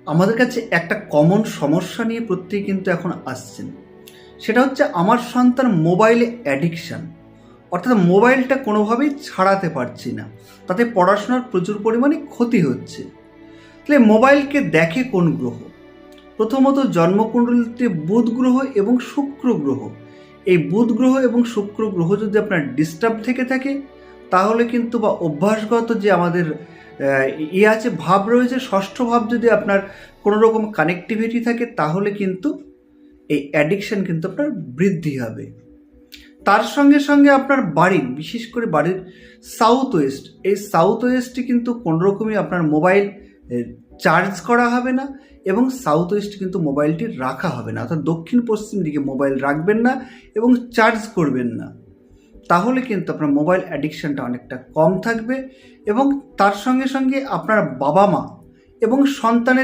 আমাদের কাছে একটা কমন সমস্যা নিয়ে প্রত্যেকে কিন্তু এখন আসছেন। সেটা হচ্ছে আমার সন্তান মোবাইলে অ্যাডিকশান, অর্থাৎ মোবাইলটা কোনোভাবেই ছাড়াতে পারছি না, তাতে পড়াশোনার প্রচুর পরিমাণে ক্ষতি হচ্ছে। তাহলে মোবাইলকে দেখে কোন গ্রহ? প্রথমত জন্মকুণ্ডলিতে বুধ গ্রহ এবং শুক্র গ্রহ। এই বুধ গ্রহ এবং শুক্র গ্রহ যদি আপনার ডিস্টার্ব থেকে থাকে, তাহলে কিন্তু বা অভ্যাসগত যে আমাদের আছে ভাব রয়েছে, ষষ্ঠ ভাব যদি আপনার কোনো রকম কানেক্টিভিটি থাকে, তাহলে কিন্তু এই অ্যাডিকশান কিন্তু আপনার বৃদ্ধি হবে। তার সঙ্গে সঙ্গে আপনার বাড়ির, বিশেষ করে বাড়ির সাউথ ওয়েস্ট, এই সাউথ ওয়েস্টে কিন্তু কোনোরকমই আপনার মোবাইল চার্জ করা হবে না এবং সাউথ ওয়েস্ট কিন্তু মোবাইলটি রাখা হবে না, অর্থাৎ দক্ষিণ পশ্চিম দিকে মোবাইল রাখবেন না এবং চার্জ করবেন না। তাহলে কিন্তু আপনার মোবাইল অ্যাডিকশানটা অনেকটা কম থাকবে এবং তার সঙ্গে সঙ্গে আপনার বাবা মা এবং সন্তানের